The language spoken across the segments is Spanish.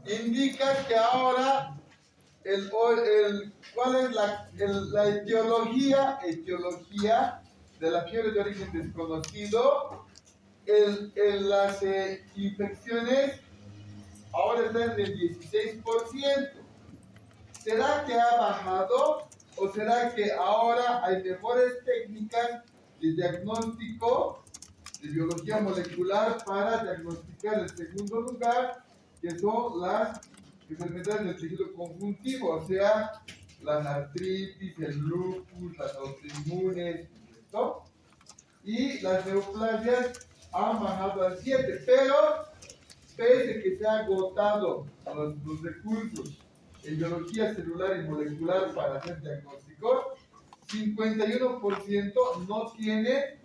indica que ahora ¿cuál es la etiología de la fiebre de origen desconocido? Las infecciones ahora están en el 16%. ¿Será que ha bajado o será que ahora hay mejores técnicas de diagnóstico de biología molecular para diagnosticar el segundo lugar, que son las enfermedades del tejido conjuntivo, o sea, las artritis, el lupus, las autoinmunes, ¿no? Y las neoplasias han bajado al 7, pero pese que se han agotado los recursos en biología celular y molecular para hacer diagnósticos, 51% no tiene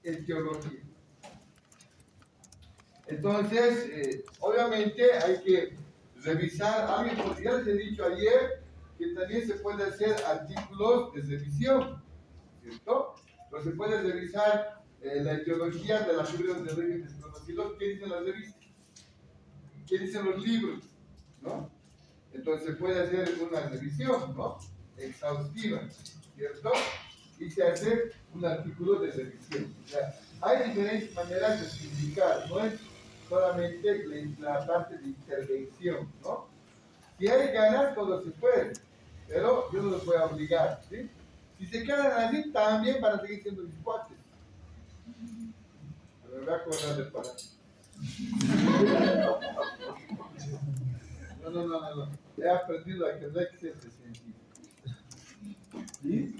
etiología. Entonces, obviamente hay que revisar, ya les he dicho ayer que también se puede hacer artículos de revisión, ¿cierto? Pero se puede revisar la etiología de las fibras de origen desconocido. ¿Qué dicen las revistas? ¿Qué dicen los libros? ¿No? Entonces se puede hacer una revisión, ¿no? Exhaustiva, ¿cierto? Y se hace un artículo de revisión. O sea, hay diferentes maneras de simplificar, no es solamente la parte de intervención, ¿no? Si hay ganas, todo se puede, pero yo no los voy a obligar, ¿sí? Si se quedan así, también van a seguir siendo mis cuates. Pero me voy a acordar del para. No. He aprendido a que no hay que ser sensible. ¿Sí?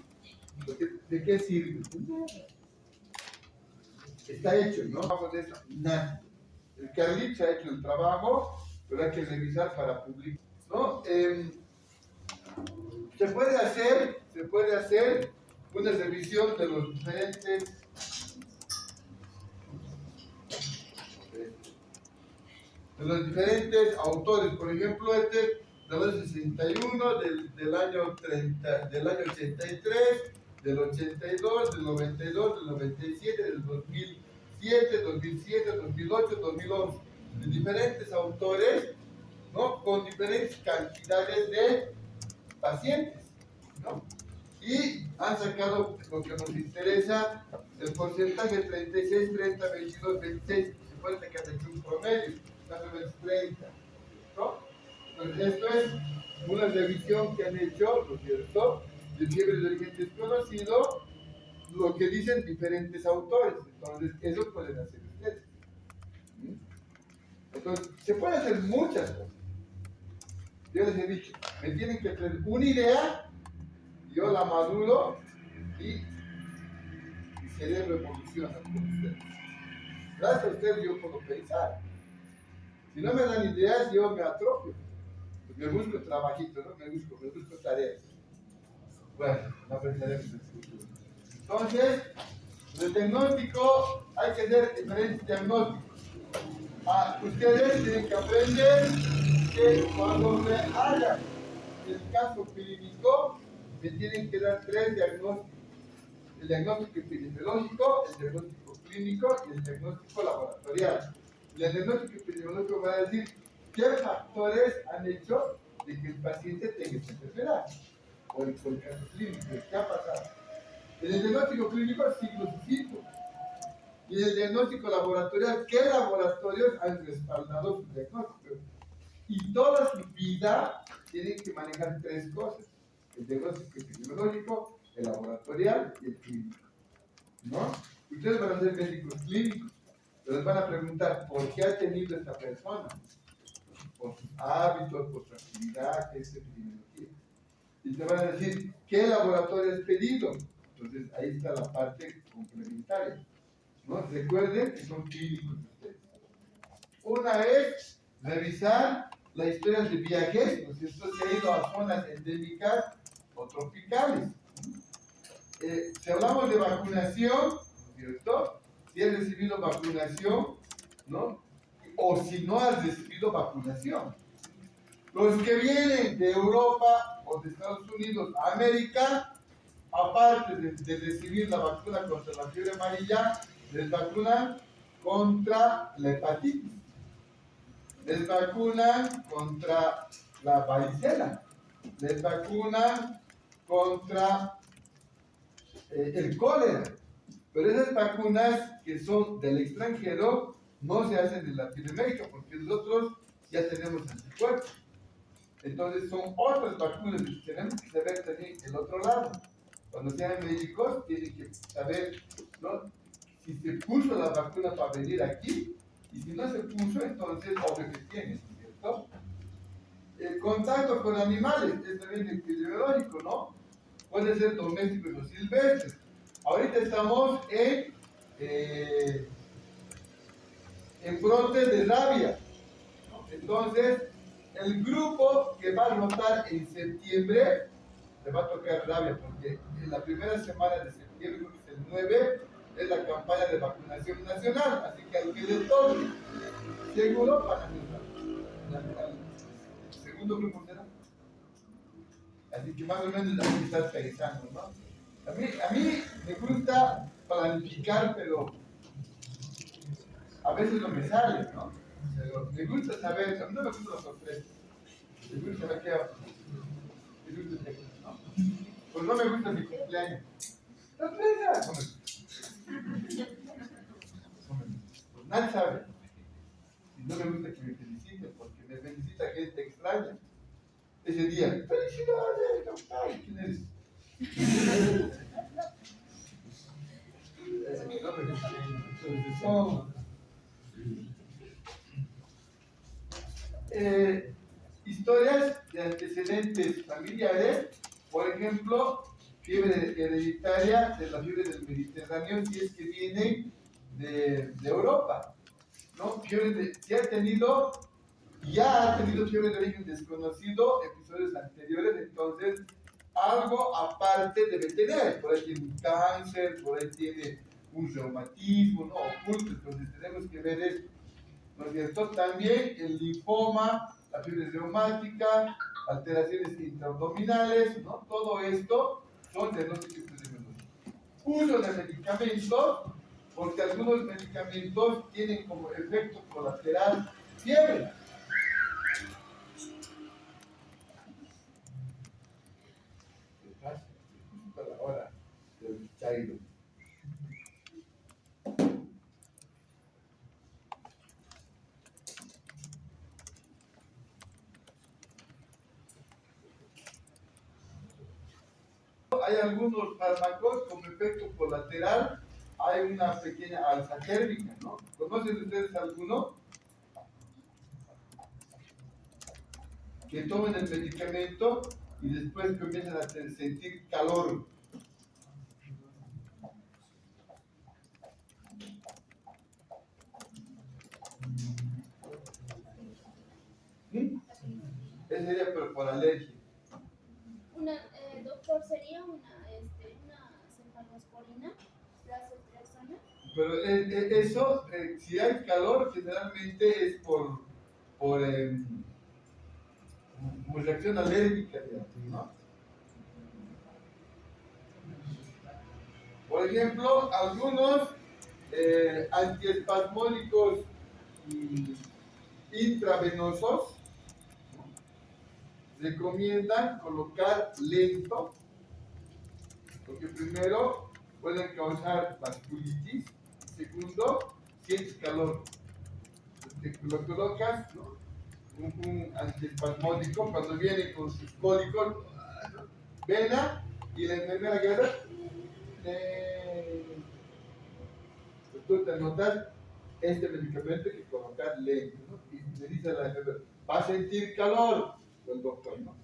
¿De qué sirve? Está hecho, ¿no? Vamos de eso, nada. El Carlitos ha hecho el trabajo, pero hay que revisar para publicar, ¿no? Se puede hacer una revisión de los diferentes autores. Por ejemplo, del 61, del año 30, del año 83, del 82, del 92, del 97, del 2007, 2007, 2008, 2011, de diferentes autores, ¿no? Con diferentes cantidades de pacientes, ¿no? Y han sacado lo que nos interesa, el porcentaje 36, 30, 22, 26, se puede sacar aquí un promedio, más o menos 30, ¿no? Entonces esto es una revisión que han hecho, ¿no es cierto?, de fiebre de origen desconocido, lo que dicen diferentes autores. Entonces eso pueden hacer ustedes. Entonces se puede hacer muchas cosas. Yo les he dicho, me tienen que traer una idea, yo la maduro y mi cerebro evoluciona con ustedes. Gracias a ustedes yo puedo pensar. Si no me dan ideas, yo me atrofio. Pues me busco trabajito, ¿no? Me busco tareas. Bueno, no aprenderemos en el futuro. Entonces, el diagnóstico, hay que hacer diferentes diagnósticos. Ustedes tienen que aprender que cuando me hagan el caso clínico, me tienen que dar 3 diagnósticos: el diagnóstico epidemiológico, el diagnóstico clínico y el diagnóstico laboratorial. Y el diagnóstico epidemiológico va a decir qué factores han hecho de que el paciente tenga esta enfermedad, o el caso clínico, qué ha pasado. En el diagnóstico clínico, signos y síntomas. Y en el diagnóstico laboratorial, ¿qué laboratorios han respaldado su diagnóstico? Y toda su vida tienen que manejar 3 cosas: el diagnóstico epidemiológico, el laboratorial y el clínico, ¿no? Ustedes van a ser médicos clínicos, pero les van a preguntar por qué ha tenido esta persona, por sus hábitos, por su actividad, qué es epidemiología. Y te van a decir qué laboratorio has pedido. Entonces ahí está la parte complementaria, ¿no? Recuerden que son clínicos ustedes. Una es revisar la historia de viajes, ¿no es cierto? Si ha ido a zonas endémicas o tropicales. Si hablamos de vacunación, ¿no es cierto? Si has recibido vacunación, ¿no? O si no has recibido vacunación. Los que vienen de Europa o de Estados Unidos a América, aparte de recibir la vacuna contra la fiebre amarilla, les vacunan contra la hepatitis. Les vacunan contra la varicela, les vacunan contra el cólera. Pero esas vacunas que son del extranjero no se hacen en Latinoamérica porque nosotros ya tenemos anticuerpos. Entonces son otras vacunas que tenemos que saber también el otro lado. Cuando sean médicos tienen que saber, ¿no?, si se puso la vacuna para venir aquí y si no se puso, entonces obvio que tiene, ¿cierto? El contacto con animales es también epidemiológico, ¿no? Puede ser doméstico o silvestre. Ahorita estamos en brote de rabia, ¿no? Entonces, el grupo que va a rotar en septiembre le va a tocar rabia, porque en la primera semana de septiembre, creo que es el 9, es la campaña de vacunación nacional, así que al que le toque, seguro van a ayudar. El segundo grupo será. Así que más o menos hay que estar pensando, ¿no? A mí me gusta planificar, pero a veces no me sale, ¿no? Pero me gusta saber, a mí no me gusta la sorpresa. Me gusta saber qué hago. Me gusta saber, ¿no? Pues no me gusta mi cumpleaños. ¡Sorpresa! No me gusta. Pues nadie sabe. Y no me gusta que me feliciten, porque me felicita gente extraña. Ese día, ¡felicidades! Ay, ¿quién eres? No me gusta. Entonces, historias de antecedentes familiares, por ejemplo, fiebre hereditaria de la fiebre del Mediterráneo, si es que viene de Europa, ¿no? Si ya ha tenido fiebre de origen desconocido, episodios anteriores, entonces algo aparte debe tener. Por ahí tiene un cáncer, por ahí tiene un reumatismo, ¿no?, oculto, entonces tenemos que ver esto, ¿no es cierto? También el linfoma, la fiebre reumática, alteraciones intraabdominales, ¿no? Todo esto son diagnósticos epidemiológicos. Uso de medicamentos, porque algunos medicamentos tienen como efecto colateral fiebre. Justo a la hora del chairo. Hay algunos fármacos como efecto colateral, hay una pequeña alza térmica, ¿no? ¿Conocen ustedes alguno? Que tomen el medicamento y después comienzan a sentir calor. ¿Sí? Ese sería pero por alergia. Doctor, ¿sería una cefalosporina, ¿Trazodone? Pero eso, si hay calor, generalmente es por reacción alérgica, digamos, ¿no? Por ejemplo, algunos antiespasmódicos intravenosos recomiendan colocar lento, porque primero pueden causar vasculitis, segundo, sientes calor. Lo colocas, ¿no?, un antiespasmódico cuando viene con sus cólicos, vena, y la enfermera que hace, tú te notas este medicamento que colocar lento, ¿no? Y le dice a la enfermera, va a sentir calor, el doctor, ¿no?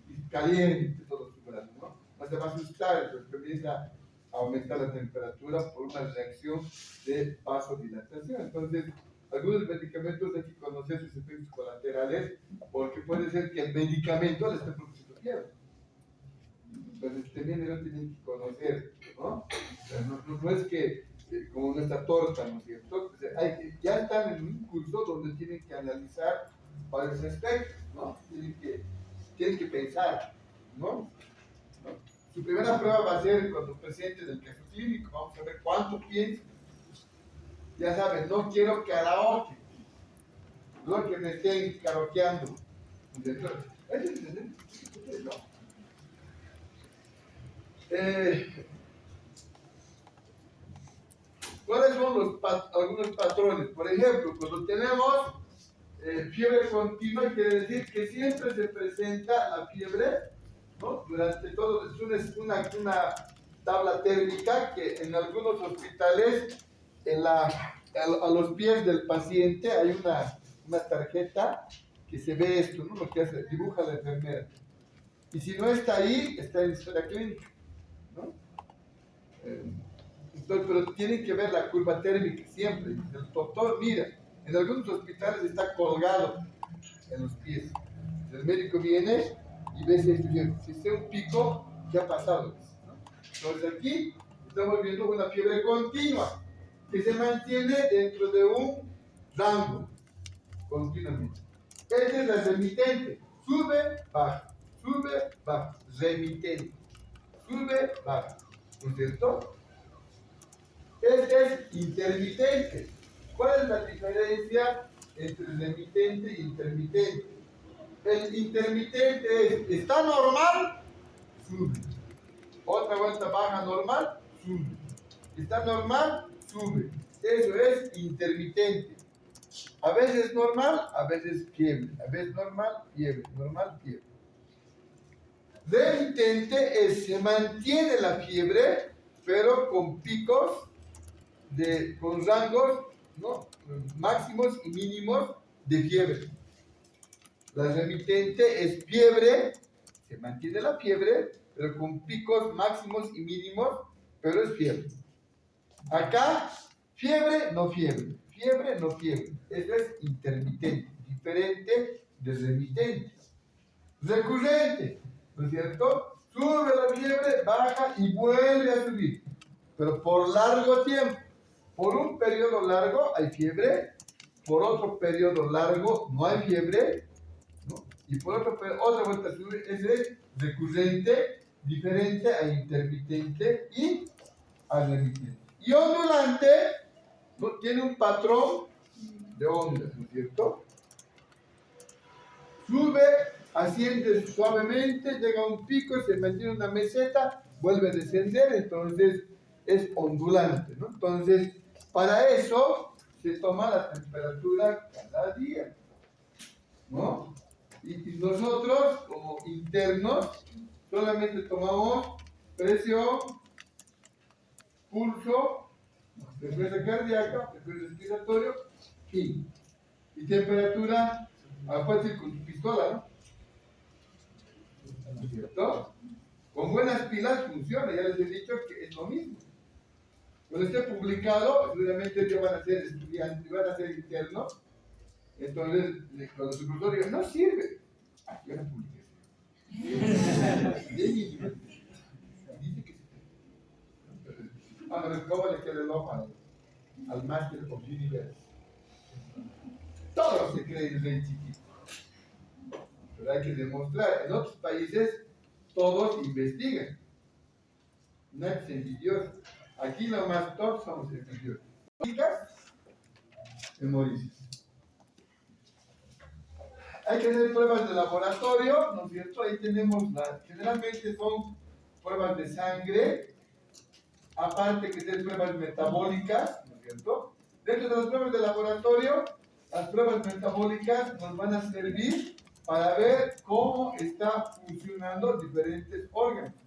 Y caliente todo su brazo, ¿no? No se va a asustar, porque comienza a aumentar la temperatura por una reacción de vasodilatación. Entonces, algunos medicamentos hay que conocer sus efectos colaterales, porque puede ser que el medicamento le esté produciendo fiebre. Entonces, también lo tienen que conocer, ¿no? No es que como nuestra torta, ¿no es cierto? O sea, ya están en un curso donde tienen que analizar varios aspectos, ¿no? Tienen que pensar, ¿no? Su primera prueba va a ser cuando presenten el caso clínico. Vamos a ver cuánto piensan. Ya saben, no quiero karaoke. no que me estén caroteando. Entonces, ¿cuáles son algunos patrones? Por ejemplo, cuando tenemos fiebre continua, quiere decir que siempre se presenta la fiebre, ¿no? Durante todo, es una tabla térmica que en algunos hospitales, a los pies del paciente hay una tarjeta que se ve esto, ¿no? Lo que hace, dibuja la enfermera. Y si no está ahí, está en historia clínica, ¿no? Entonces, pero tienen que ver la curva térmica siempre. El doctor, mira, en algunos hospitales está colgado en los pies. El médico viene y ve si está un pico, ¿qué ha pasado? ¿No? Entonces aquí estamos viendo una fiebre continua que se mantiene dentro de un rango continuamente. Esta es la remitente. Sube, baja, sube, baja. Remitente. Sube, baja. ¿No es cierto? Este es intermitente. ¿Cuál es la diferencia entre remitente e intermitente? El intermitente está normal, sube. Otra vuelta baja normal, sube. Está normal, sube. Eso es intermitente. A veces normal, a veces fiebre. A veces normal, fiebre. Normal, fiebre. Remitente se mantiene la fiebre, pero con picos, con rangos, ¿no? Máximos y mínimos de fiebre. La remitente es fiebre, se mantiene la fiebre, pero con picos máximos y mínimos, pero es fiebre. Acá, fiebre, no fiebre. Fiebre, no fiebre. Eso es intermitente, diferente de remitente. Recurrente, ¿no es cierto? Sube la fiebre, baja y vuelve a subir, pero por largo tiempo. Por un periodo largo hay fiebre, por otro periodo largo no hay fiebre, ¿no? Y por otra vuelta sube. Ese es recurrente, diferente a intermitente y a remitente. Y ondulante, ¿no? Tiene un patrón de ondas, ¿no es cierto? Sube, asciende suavemente, llega a un pico, se mantiene en una meseta, vuelve a descender, entonces es ondulante, ¿no? Entonces, para eso se toma la temperatura cada día, ¿no? Y nosotros, como internos, solamente tomamos presión, pulso, frecuencia cardíaca, frecuencia respiratorio y temperatura, acuérdate con tu pistola, ¿no? ¿No es cierto? Con buenas pilas funciona, ya les he dicho que es lo mismo. Cuando esté publicado, seguramente ya van a ser estudiantes, van a ser internos. Entonces, cuando su profesor diga, no sirve, aquí van a publicar. Dice que sí. Pero ¿cómo le queda el ojo al Master of Universe? Todo se cree en rey chiquito. Pero hay que demostrar. En otros países, todos investigan. Nadie es envidioso. Aquí nomás todos somos envidiosos. Memorices. Hay que hacer pruebas de laboratorio, ¿no es cierto? Ahí tenemos, generalmente son pruebas de sangre, aparte que hacer pruebas metabólicas, ¿no es cierto? Dentro de las pruebas de laboratorio, las pruebas metabólicas nos van a servir para ver cómo están funcionando diferentes órganos.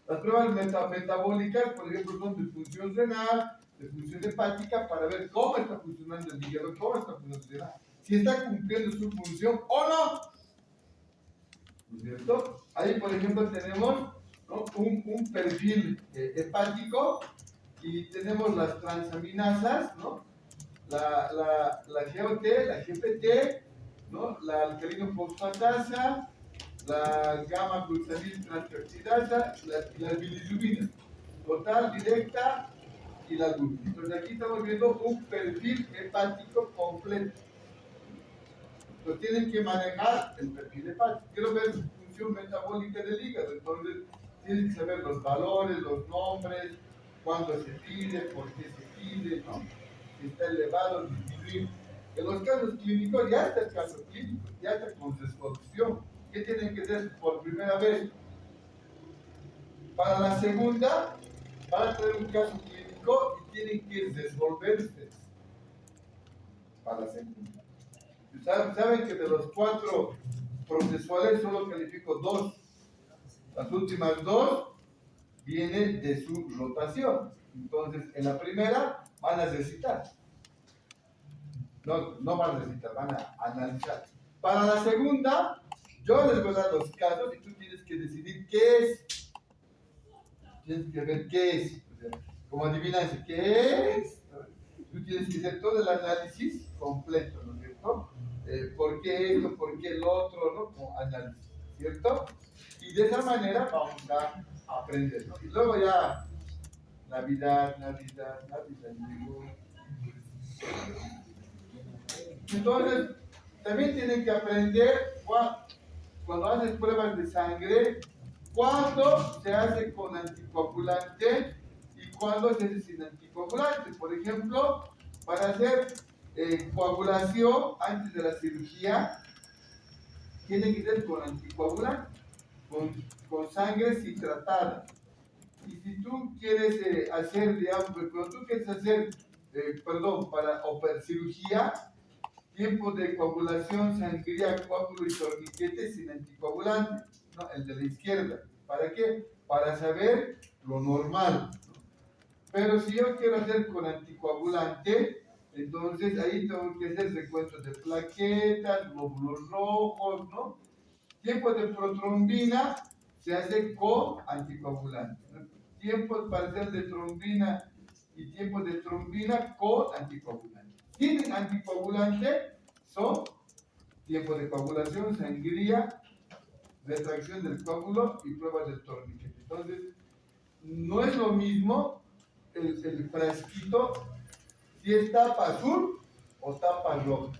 Las pruebas metabólicas, por ejemplo, son de función renal, de función hepática, para ver cómo está funcionando el hígado, cómo está funcionando, si está cumpliendo su función o no. ¿No es cierto? Ahí, por ejemplo, tenemos, ¿no? un perfil hepático y tenemos las transaminasas, ¿no? La GOT, la GPT, ¿no? La alcalino fosfatasa, la gamma glutamil transfertidasa, la bilirrubina, total, directa y la glúten. Entonces aquí estamos viendo un perfil hepático completo. Entonces tienen que manejar el perfil hepático. Quiero ver su función metabólica del hígado. Entonces tienen que saber los valores, los nombres, cuándo se pide, por qué se pide, ¿no? Si está elevado, disminuir. En los casos clínicos ya está el caso clínico, ya está con resolución. ¿Qué tienen que hacer por primera vez? Para la segunda, van a tener un caso clínico y tienen que resolverse para la segunda. Saben que de los 4 procesuales solo califico 2. Las últimas 2 vienen de su rotación. Entonces, en la primera van a recitar. No van a recitar, van a analizar. Para la segunda, yo les voy a dar los casos y tú tienes que decidir qué es. Tienes que ver qué es. O sea, como adivinanza, ¿qué es? Tú tienes que hacer todo el análisis completo, ¿no es cierto? ¿Por qué esto? ¿Por qué el otro? ¿No? Como análisis, ¿cierto? Y de esa manera vamos a aprender, ¿no? Y luego ya, Navidad. Entonces, también tienen que aprender cuando haces pruebas de sangre, cuándo se hace con anticoagulante y cuándo se hace sin anticoagulante. Por ejemplo, para hacer coagulación antes de la cirugía, tiene que ser con anticoagulante, con sangre citratada. Y si tú quieres hacer, digamos, cuando tú quieres hacer, para cirugía, tiempo de coagulación, sangría, coágulo y torniquete sin anticoagulante, ¿no? El de la izquierda. ¿Para qué? Para saber lo normal, ¿no? Pero si yo quiero hacer con anticoagulante, entonces ahí tengo que hacer recuentos de plaquetas, glóbulos rojos, ¿no? Tiempo de protrombina se hace con anticoagulante, ¿no? Tiempos parciales de trombina y tiempos de trombina con anticoagulante. Sin anticoagulante son tiempo de coagulación, sangría, retracción del coágulo y pruebas del torniquete. Entonces, no es lo mismo el frasquito si es tapa azul o tapa roja.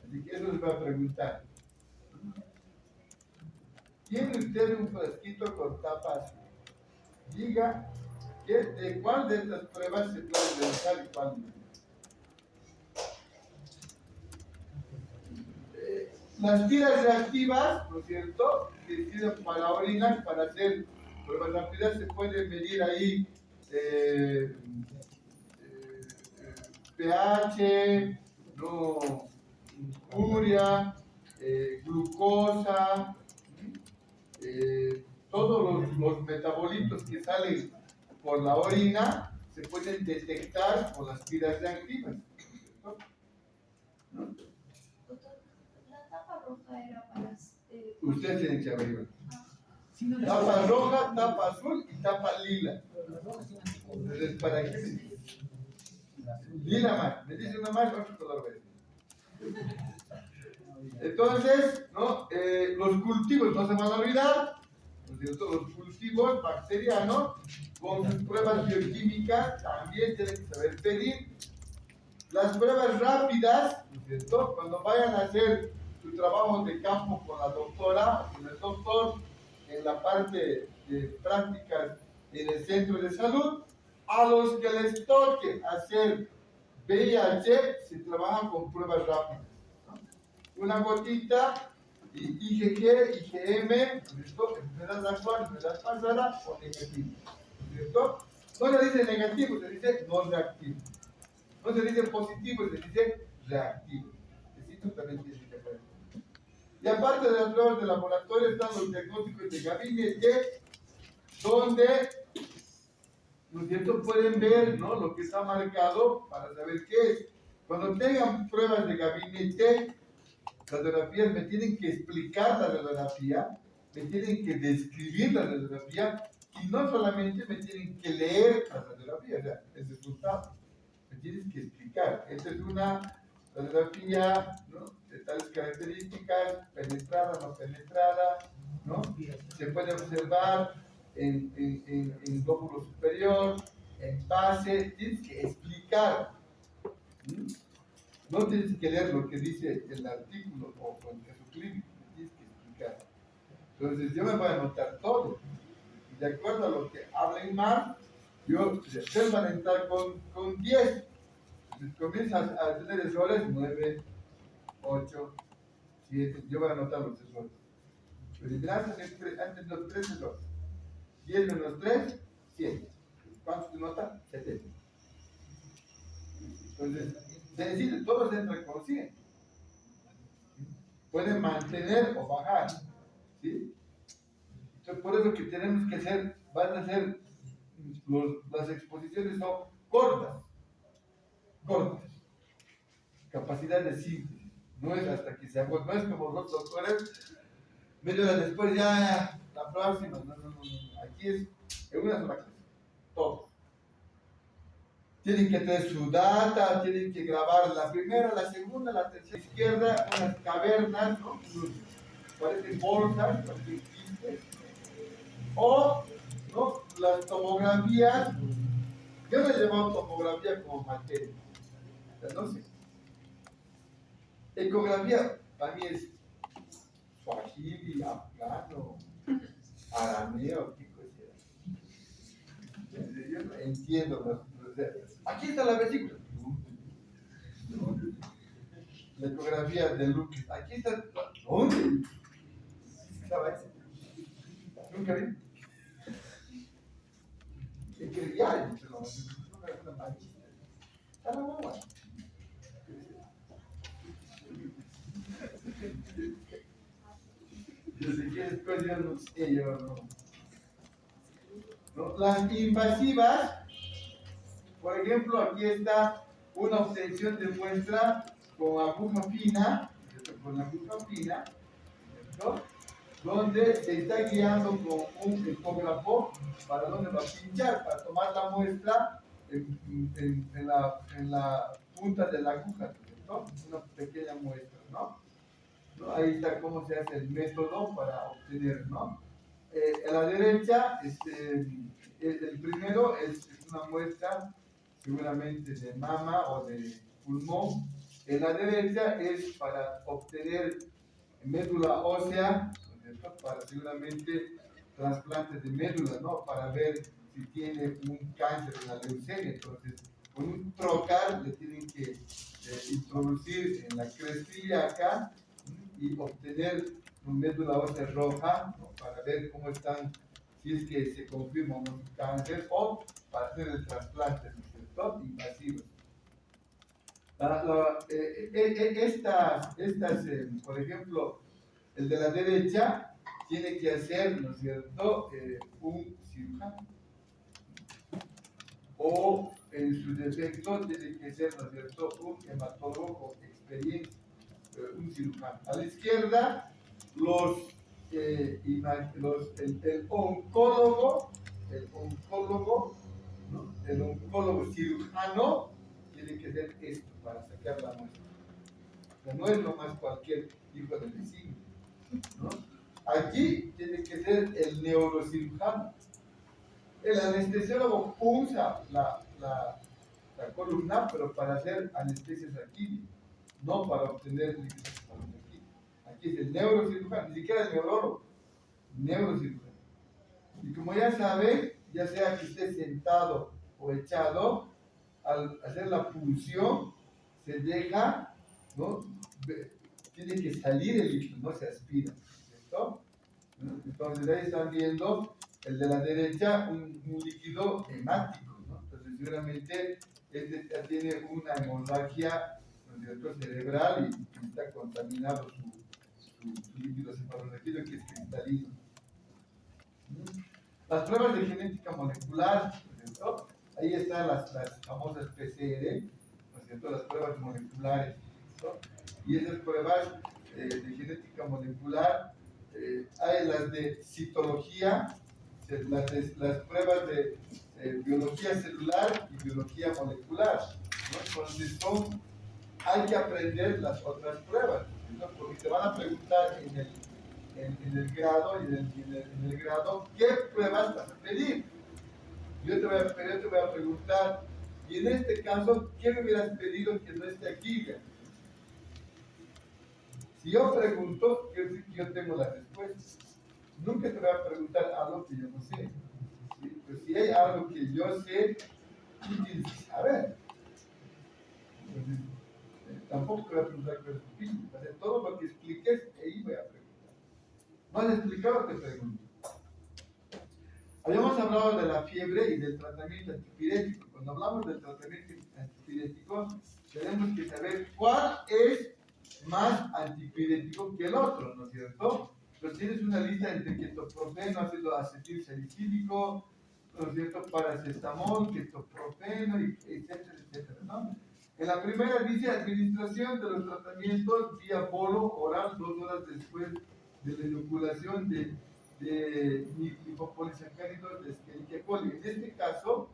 Así que eso les voy a preguntar. ¿Tiene usted un frasquito con tapa azul? Diga de cuál de estas pruebas se puede realizar y cuál no. Las tiras reactivas, ¿no es cierto?, que sirven para la orina, para hacer pruebas rápidas, se puede medir ahí pH, no, urea, glucosa, todos los metabolitos que salen por la orina se pueden detectar con las tiras reactivas, ¿no? La tapa roja era para... Usted tiene que averiguar. Tapa roja, tapa azul y tapa lila. Entonces, ¿para qué me dice? Lila más. Me dice una más, otro color verde. Entonces, ¿no? Los cultivos no se van a olvidar, ¿no es cierto? Los cultivos bacterianos con sus pruebas bioquímicas también tienen que saber pedir. Las pruebas rápidas, ¿no es cierto? Cuando vayan a hacer su trabajo de campo con la doctora, con el doctor, en la parte de prácticas en el centro de salud, a los que les toque hacer VIH, se trabaja con pruebas rápidas, ¿no? Una gotita, IgG, IgM, enfermedad actual, enfermedad pasada o negativo, ¿cierto? No se dice negativo, se dice no reactivo. No se dice positivo, se dice reactivo. Necesito también tiene que ver. Y aparte de las pruebas de laboratorio están los diagnósticos de gabinete, donde, ¿no es cierto?, pueden ver, ¿no?, lo que está marcado para saber qué es. Cuando tengan pruebas de gabinete, radiografías, me tienen que explicar la radiografía, me tienen que describir la radiografía y no solamente me tienen que leer la radiografía, o sea, el resultado. Me tienes que explicar. Esta es una radiografía, ¿no?, de tales características, penetrada, no penetrada, ¿no? Se puede observar en lóbulo superior, en base, tienes que explicar. No tienes que leer lo que dice el artículo o el caso clínico, tienes que explicar. Entonces yo me voy a anotar todo. Y de acuerdo a lo que hablen más, ustedes van a entrar con 10. Entonces comienzas a tener errores, 9, 8, 7, yo voy a anotar los errores. Eliminarse antes los 3 errores. 10 menos 3, 7. ¿Cuánto te nota? 70. Entonces, sencillo, todos entran con 100. Pueden mantener o bajar. ¿Sí? Entonces, por eso que tenemos que hacer, van a ser, las exposiciones son cortas. Capacidad de síntesis. No es hasta que se agota, no es como los doctores, media hora después ya, la próxima, no. Aquí es en una sola clase. Todos. Tienen que tener su data, tienen que grabar la primera, la segunda, la tercera, izquierda, unas cavernas, ¿no? Parecen bolsas, parecen quistes. O, ¿no? Las tomografías, yo no he llevado tomografía como materia, o sea, no sé. Ecografía, para mí es swahili, afgano, arameo, qué cosa. Yo no entiendo aquí está la vesícula. La ecografía de Lucas. Aquí está. ¿Dónde? Nunca vi. Es que ya, pero no era tan machista. Está la guagua. Yo sé que después yo no sé, yo no. Las invasivas, por ejemplo, aquí está una obtención de muestra con aguja fina, ¿cierto? Donde se está guiando con un ecógrafo para donde va a pinchar, para tomar la muestra en la punta de la aguja, ¿cierto? Una pequeña muestra, ¿no? Ahí está cómo se hace el método para obtener, ¿no? A la derecha, el primero es una muestra seguramente de mama o de pulmón. En la derecha es para obtener médula ósea, ¿no? Para seguramente trasplantes de médula, ¿no? Para ver si tiene un cáncer en la leucemia. Entonces, con un trocar le tienen que introducir en la crestilla acá y obtener una médula ósea roja, ¿no? Para ver cómo están, si es que se confirma un cáncer o para hacer el trasplante, ¿no es cierto? Invasivos. Por ejemplo, el de la derecha tiene que hacer, ¿no es cierto?, un cirujano. O en su defecto tiene que ser, ¿no es cierto?, un hematólogo con experiencia, un cirujano. A la izquierda, el oncólogo, ¿no? El oncólogo cirujano tiene que hacer esto para sacar la muestra. O sea, no es nomás cualquier hijo de vecino, ¿no? Aquí tiene que ser el neurocirujano. El anestesiólogo punza la columna, pero para hacer anestesias aquí, no para obtener líquidos aquí. Aquí es el neurocirujano, ni siquiera el neurólogo, neurocirujano. Y como ya sabe, ya sea que esté sentado o echado, al hacer la punción, se deja, ¿no? Tiene que salir el líquido, no se aspira, ¿cierto? Entonces ahí están viendo el de la derecha, un líquido hemático, ¿no? Entonces seguramente este ya tiene una hemorragia, ¿no es cierto?, cerebral y está contaminado su líquido cefalorraquídeo, que es cristalino. Las pruebas de genética molecular, ¿no es cierto? Ahí están las famosas PCR, ¿no es cierto?, las pruebas moleculares, ¿no? Y esas pruebas de genética molecular, hay las de citología, las pruebas de biología celular y biología molecular, ¿no? Entonces hay que aprender las otras pruebas, ¿no? Porque te van a preguntar en el grado, en el grado, ¿qué pruebas vas a pedir? Yo te voy a preguntar, y en este caso, ¿qué me hubieras pedido que no esté aquí? Si yo pregunto, quiero decir que yo tengo la respuesta. Nunca te voy a preguntar algo que yo no sé. ¿Sí? Pues si hay algo que yo sé, tú tienes que saber. Entonces, tampoco te voy a preguntar qué es difícil. O sea, todo lo que expliques, ahí voy a preguntar. ¿No has explicado? Te pregunto. Habíamos hablado de la fiebre y del tratamiento antipirético. Cuando hablamos del tratamiento antipirético, tenemos que saber cuál es más antipirético que el otro, ¿no es cierto? Entonces tienes una lista entre ketoprofeno, ácido acetilsalicílico, ¿no es cierto? Paracetamol, ketoprofeno, etcétera, etcétera, ¿no? En la primera dice administración de los tratamientos vía bolo oral 2 horas después de la inoculación de lipopolisacáridos de Escherichia coli. En este caso,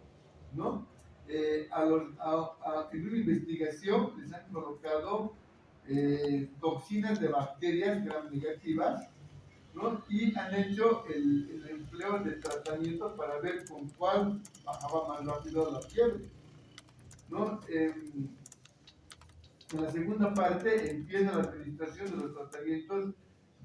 ¿no? En una investigación les han colocado toxinas de bacterias gram negativas, ¿no? Y han hecho el empleo de tratamiento para ver con cuál bajaba más rápido la fiebre, ¿no? En la segunda parte empieza la administración de los tratamientos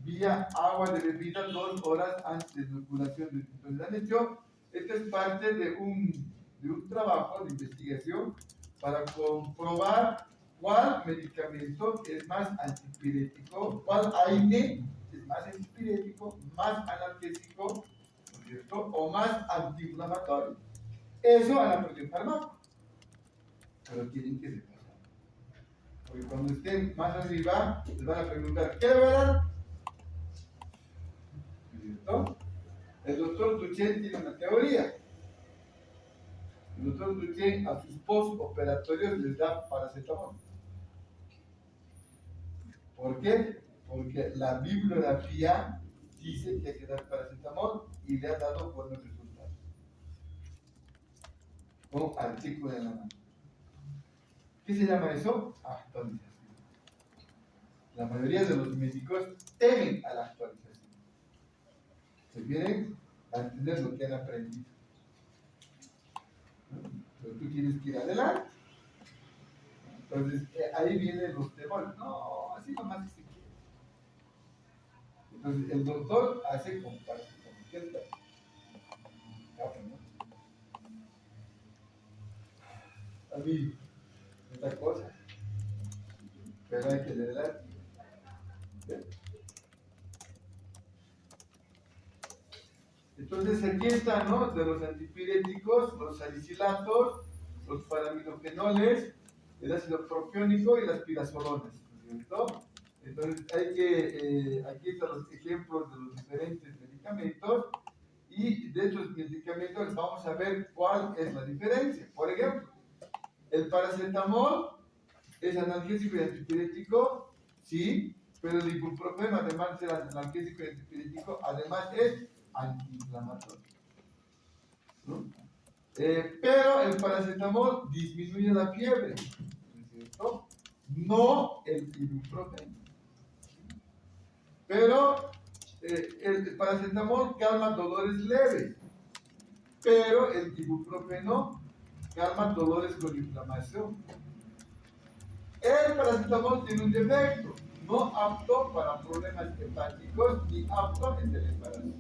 vía agua de bebida 2 horas antes de inoculación. Entonces han hecho, esta es parte de un trabajo de investigación para comprobar cuál medicamento es más antipirético, cuál AINE es más antipirético, más analgésico, ¿no es cierto? O más antiinflamatorio. Eso han aprendido en farmacia, pero tienen que repasar. Porque cuando estén más arriba, les van a preguntar, ¿qué le voy a dar? ¿Cierto? El doctor Duchenne tiene una teoría. El doctor Duchenne a sus postoperatorios les da paracetamol. ¿Por qué? Porque la bibliografía dice que hay que dar paracetamol y le ha dado buenos resultados. Con artículo en la mano. ¿Qué se llama eso? Actualización. La mayoría de los médicos temen a la actualización. Se quieren entender lo que han aprendido. ¿No? Pero tú tienes que ir adelante. Entonces, ahí vienen los temores. No, así nomás que se quiere. Entonces, el doctor hace comparación. ¿Qué tal? A mí, esta cosa. Pero hay que leer. Entonces aquí está, ¿no? De los antipiréticos, los salicilatos, los paraminofenoles, el ácido propiónico y las pirazolonas, ¿cierto? Entonces aquí están los ejemplos de los diferentes medicamentos y de estos medicamentos vamos a ver cuál es la diferencia. Por ejemplo, el paracetamol es analgésico y antipirético, sí, pero el ibuprofeno, además de ser analgésico y antipirético, además es antiinflamatorio, ¿no? Pero el paracetamol disminuye la fiebre, ¿no es cierto? No el ibuprofeno. Pero el paracetamol calma dolores leves, pero el ibuprofeno calma dolores con inflamación. El paracetamol tiene un defecto, no apto para problemas hepáticos ni apto en el embarazo.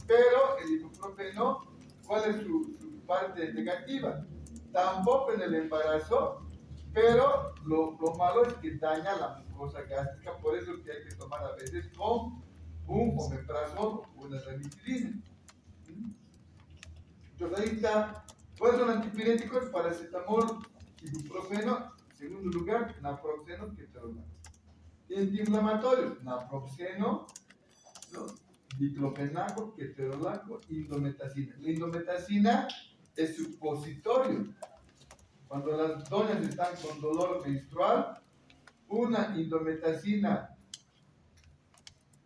Pero el ibuprofeno, ¿cuál es su parte negativa? Tampoco en el embarazo, pero lo malo es que daña la mucosa gástrica, por eso que hay que tomar a veces con un omeprazol o una ranitidina. Entonces ahí está, ¿cuáles son antipiréticos? Paracetamol, ibuprofeno, en segundo lugar, naproxeno, ketorolaco. Y antiinflamatorios, naproxeno, ¿no? Diclofenaco, ketorolaco, indometacina. La indometacina es supositorio. Cuando las doñas están con dolor menstrual, una indometacina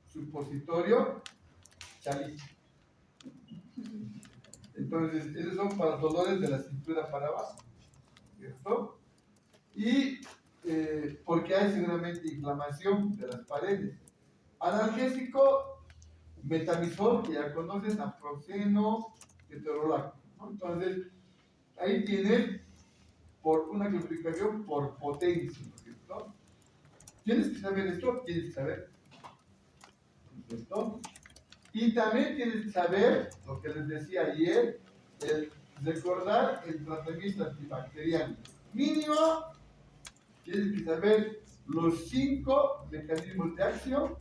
supositorio, chalita. Entonces, esos son para dolores de la cintura para abajo, ¿cierto? Y porque hay seguramente inflamación de las paredes. Analgésico, metamizol, que ya conocen, naproxeno, ketorolaco, ¿no? Entonces, ahí tienes por una clasificación por potencia, ¿cierto? Tienes que saber esto, tienes que saber, ¿cierto? Y también tienes que saber lo que les decía ayer, el recordar el tratamiento antibacteriano. Mínimo tienes que saber los 5 mecanismos de acción,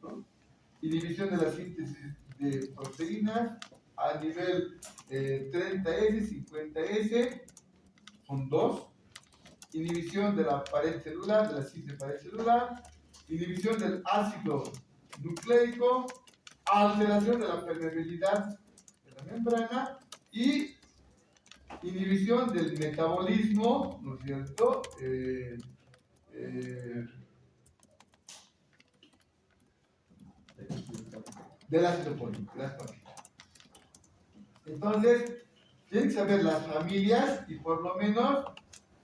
¿no? Inhibición de la síntesis de proteínas a nivel 30S, 50S, son 2. Inhibición de la pared celular, de la síntesis de pared celular, inhibición del ácido nucleico, alteración de la permeabilidad de la membrana y inhibición del metabolismo, ¿no es cierto? Del ácido fólico. Entonces, tienen que saber las familias y por lo menos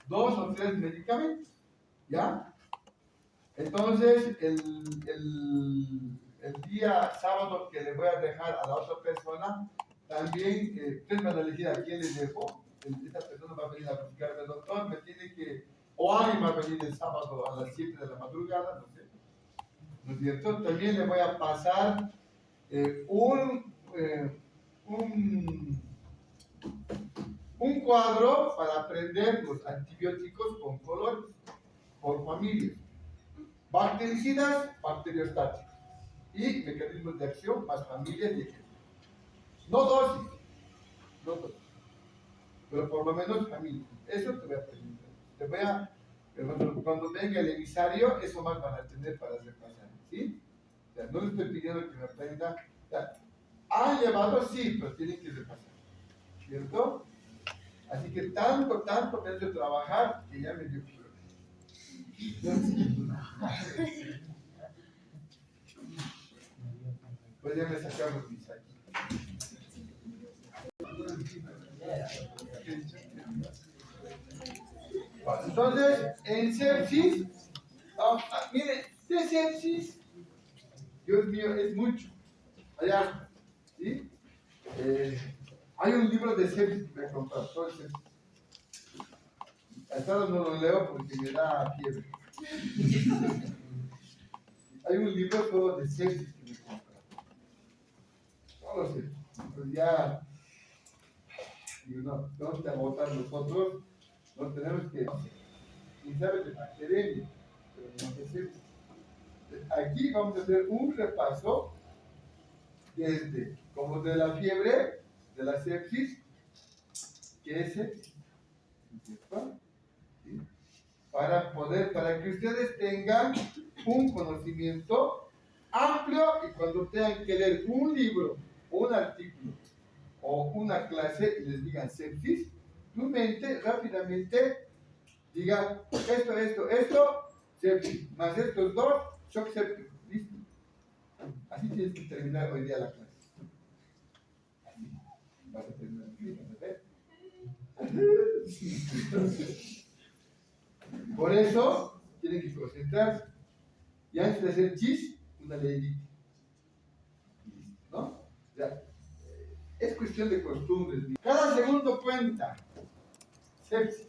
2 o 3 medicamentos, ¿ya? Entonces, el día sábado que le voy a dejar a la otra persona, también ustedes van a elegir a quién les dejo. Esta persona va a venir a buscarme, doctor, me tiene que, o alguien va a venir el sábado a las 7 de la madrugada, no sé. ¿No es cierto? También le voy a pasar un cuadro para aprender los antibióticos con colores, por familias. Bactericidas, bacteriostáticos. Y mecanismos de acción más familias y ejemplos. No dosis, no dosis, pero por lo menos familias. Eso te voy a preguntar. Te voy a, cuando venga el emisario, eso más van a tener para repasar, ¿sí? O sea, no les estoy pidiendo que me aprenda. O sea, han llevado, sí, pero tienen que repasar, ¿cierto? Así que tanto me han hecho trabajar que ya me dio fiebre. Pues ya me sacamos mis aquí. Bueno, entonces, en sepsis, miren, de sepsis, Dios mío, es mucho. Allá, ¿sí? Hay un libro de sepsis que me compró, todo el sepsis. Hasta ahora no lo leo porque me da fiebre. Hay un libro todo de sepsis que me compró. No lo sé. Pues ya, digo, no, tenemos que agotar nosotros, no tenemos que, quién sabe de bacteriemia, pero no de sepsis. Aquí vamos a hacer un repaso desde, como de la fiebre, de la sepsis, que es sepsis, ¿cierto? ¿Sí? Para que ustedes tengan un conocimiento amplio y cuando tengan que leer un libro, o un artículo, o una clase y les digan sepsis, tu mente rápidamente diga esto, sepsis, más estos dos, shock séptico, listo. Así tienes que terminar hoy día la clase. Así vas a terminar. Por eso tienen que concentrarse. Y antes de hacer chis, una leyita. ¿No? Ya. Es cuestión de costumbres. Cada segundo cuenta. Sepsis.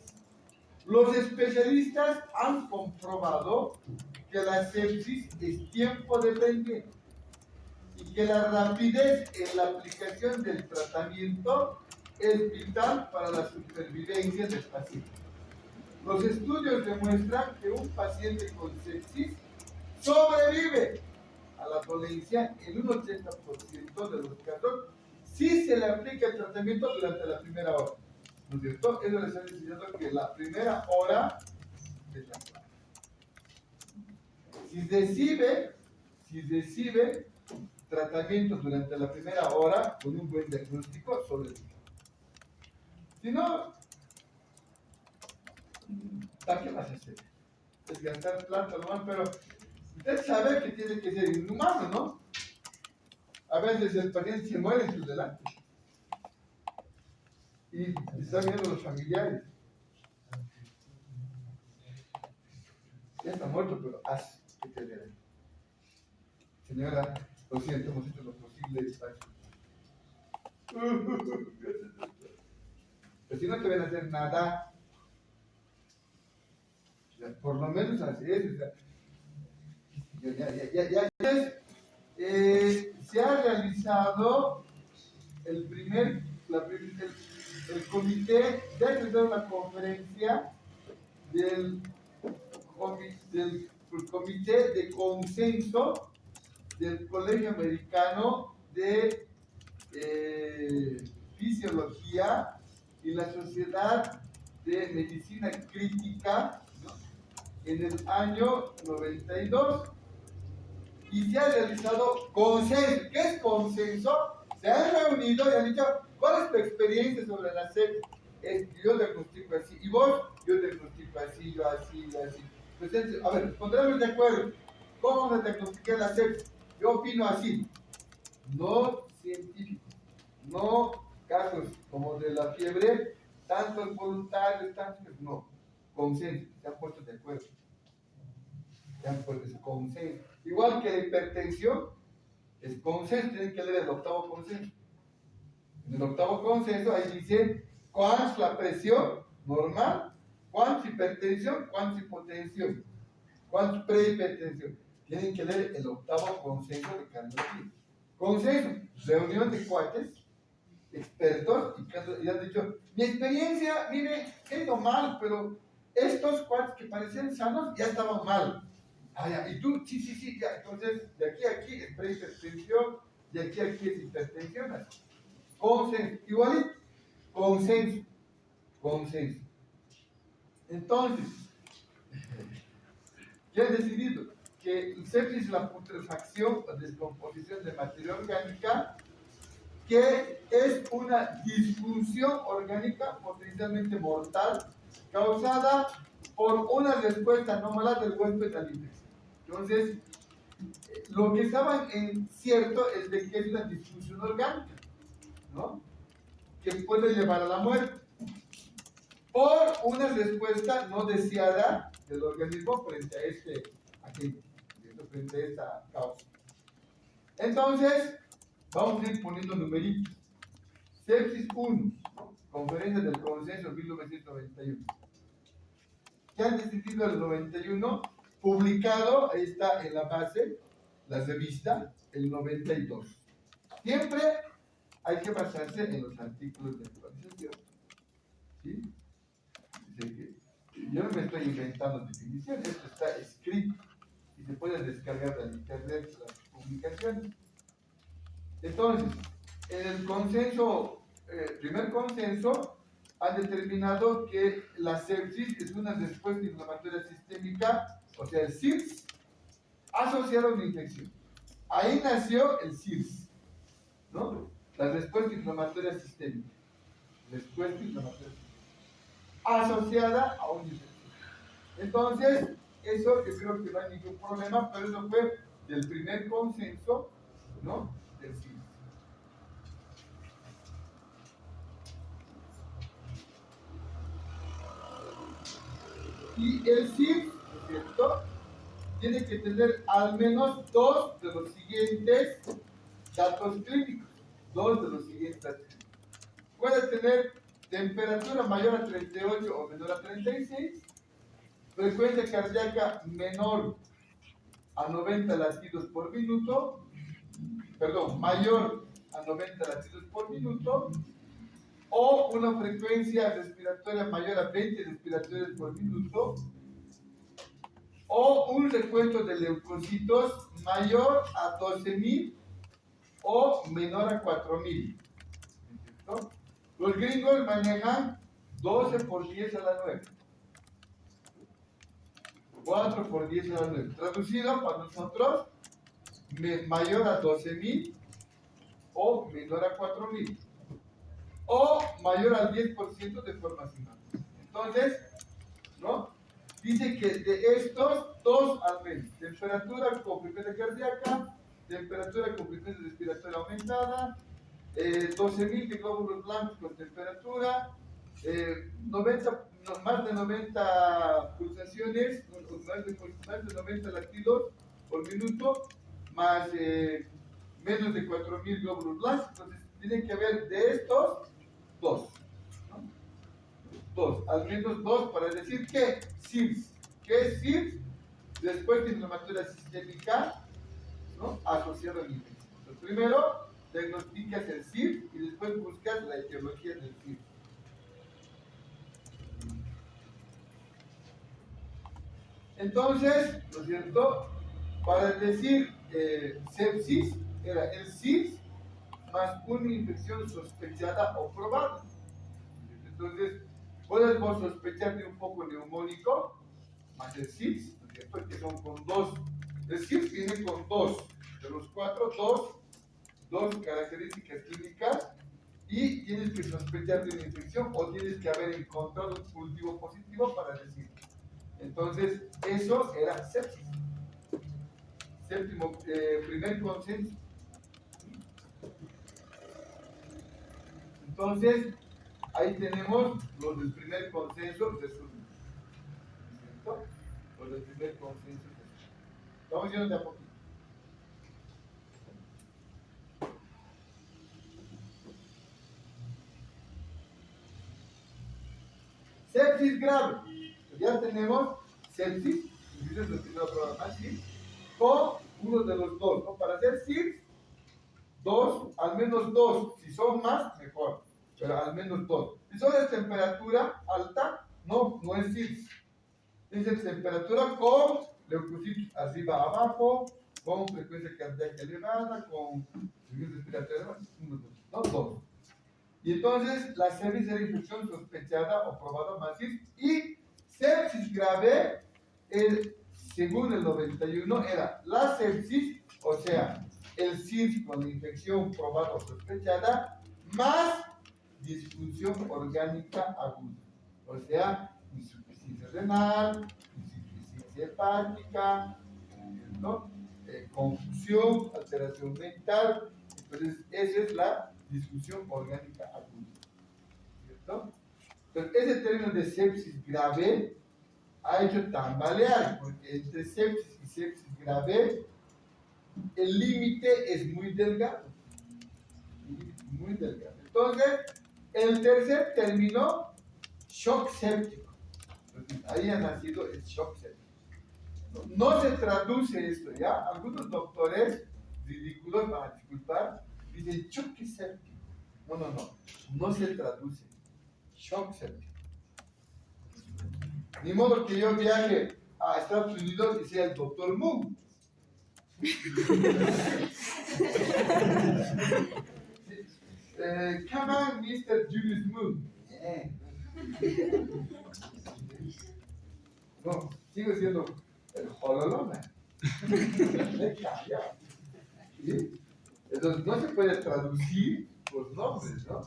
Los especialistas han comprobado que la sepsis es tiempo dependiente y que la rapidez en la aplicación del tratamiento es vital para la supervivencia del paciente. Los estudios demuestran que un paciente con sepsis sobrevive a la dolencia en un 80% de los casos si se le aplica el tratamiento durante la primera hora. ¿No es cierto? Eso les están enseñando que la primera hora es la clave. Si recibe tratamiento durante la primera hora con un buen diagnóstico, sobrevive. Si no, ¿para qué vas a hacer? Es gastar plata nomás, pero usted sabe que tiene que ser inhumano, ¿no? A veces el paciente se muere en su delante. Y están viendo los familiares. Ya está muerto, pero haz que te vean. Señora, lo siento, hemos hecho lo posible. Pero si no te van a hacer nada, por lo menos así es. Se ha realizado el comité de hacer una conferencia del, del Comité de Consenso del Colegio Americano de Fisiología y la Sociedad de Medicina Crítica, ¿no?, en el año 92, y se ha realizado consenso. ¿Qué es consenso? Se han reunido y han dicho: ¿cuál es tu experiencia sobre la sepsis? Yo diagnostico así, y vos, yo diagnostico así, yo así, yo así. Entonces, a ver, pondremos de acuerdo. ¿Cómo vamos a diagnosticar la sepsis? Yo opino así. No científicos, no casos como de la fiebre, tantos voluntarios, tantos, no. Consenso, se han puesto de acuerdo. Se han puesto ese consenso. Igual que la hipertensión, es consenso, tienen que leer el octavo consenso. En el octavo consenso, ahí dice cuánto es la presión normal, cuánto es hipertensión, cuánto es hipotensión, cuánto es prehipertensión. Tienen que leer el octavo consenso de cardiología. Consenso, reunión de cuates, expertos, y han dicho: mi experiencia, mire, he ido mal, pero estos cuates que parecían sanos ya estaban mal. Ah, ya. Y tú, sí, ya. Entonces, de aquí a aquí es prehipertensión, de aquí a aquí es hipertensión. Así. Consenso, igualito, consenso. Entonces, ¿qué han decidido? Que el sepsis es la putrefacción o descomposición de materia orgánica, que es una disfunción orgánica potencialmente mortal causada por una respuesta anómala del huésped al infección. Entonces, lo que estaban en cierto es de que es una disfunción orgánica, ¿no?, que puede llevar a la muerte por una respuesta no deseada del organismo frente a este agente, frente a esta causa. Entonces, vamos a ir poniendo numeritos. Sepsis 1, Conferencia del Consenso 1991. ¿Qué han decidido el 91? Publicado, ahí está en la base, la revista, el 92. Siempre hay que basarse en los artículos de actualización. ¿Sí? Dice que yo no me estoy inventando definiciones, esto está escrito y se puede descargar del internet las publicaciones. Entonces, en el consenso, primer consenso, han determinado que la sepsis es una respuesta inflamatoria sistémica, o sea, el SIRS, asociada a una infección. Ahí nació el SIRS, ¿no? La respuesta inflamatoria sistémica. Respuesta inflamatoria sistémica, asociada a una infección. Entonces, eso yo creo que no hay ningún problema, pero eso fue del primer consenso, ¿no?, del SIRS. Y el SIRS, ¿no es cierto?, tiene que tener al menos dos de los siguientes datos clínicos. Dos de los siguientes datos clínicos. Puede tener temperatura mayor a 38 o menor a 36, frecuencia cardíaca menor a 90 latidos por minuto, mayor a 90 latidos por minuto, o una frecuencia respiratoria mayor a 20 respiratorios por minuto, o un recuento de leucocitos mayor a 12.000 o menor a 4.000. ¿No? Los gringos manejan 12 por 10 a la 9. 4 por 10 a la 9. Traducido para nosotros, mayor a 12.000 o menor a 4.000. O mayor al 10% de forma simultánea. Entonces, ¿no?, dice que de estos, dos al menos: temperatura con frecuencia cardíaca, temperatura con frecuencia respiratoria aumentada, 12.000 de glóbulos blancos con temperatura, 90, más de 90 pulsaciones, más de 90 latidos por minuto, más menos de 4.000 glóbulos blancos. Entonces, tienen que haber de estos dos, ¿no? Dos, al menos dos, para decir que SIRS. ¿Qué es SIRS? Respuesta inflamatoria sistémica, ¿no?, asociada a la infección. Entonces, primero diagnosticas el SIRS y después buscas la etiología del SIRS. Entonces, ¿no es cierto? Para decir sepsis, era el SIDS más una infección sospechada o probada. Entonces, puedes vos sospechar de un foco neumónico más el SIDS, ¿no es cierto? Que son con dos. El SIDS viene con dos, de los cuatro, dos características clínicas y tienes que sospechar de una infección o tienes que haber encontrado un cultivo positivo para decir. Entonces, eso era sepsis. Séptimo, primer consenso. Entonces, ahí tenemos los del primer consenso resumen. ¿Cierto? Los del primer consenso resumen. Vamos yendo de a poquito. Sepsis grave. Ya tenemos sepsis, entonces lo primero programa SIDS, con uno de los dos, ¿no? Para hacer SIDS, dos, al menos dos. Si son más, mejor, pero al menos dos. Si solo es temperatura alta, no es SIDS. Es temperatura con leucocitos arriba abajo, con frecuencia cardíaca elevada, con frecuencia respiratoria elevada, no dos. Y entonces la sepsis era infección sospechada o probada más SIDS. Y sepsis grave, según el 91, era la sepsis, o sea, el SIDS con la infección probada o sospechada, más disfunción orgánica aguda. O sea, insuficiencia renal, insuficiencia hepática, ¿no? Confusión, alteración mental. Entonces, esa es la disfunción orgánica aguda. ¿Cierto? Entonces, ese término de sepsis grave ha hecho tambalear, porque entre sepsis y sepsis grave, el límite es muy delgado. Muy delgado. Entonces, el tercer término, shock séptico. Entonces, ahí ha nacido el shock séptico. No se traduce esto, ¿ya? Algunos doctores ridículos, van a disculpar, dicen choque séptico. No se traduce. Shock séptico. Ni modo que yo viaje a Estados Unidos y sea el doctor Moon. Come on, Mr. Julius Moon. No, sigo siendo el Hololoma. ¿Sí? Entonces no se puede traducir los nombres, ¿no?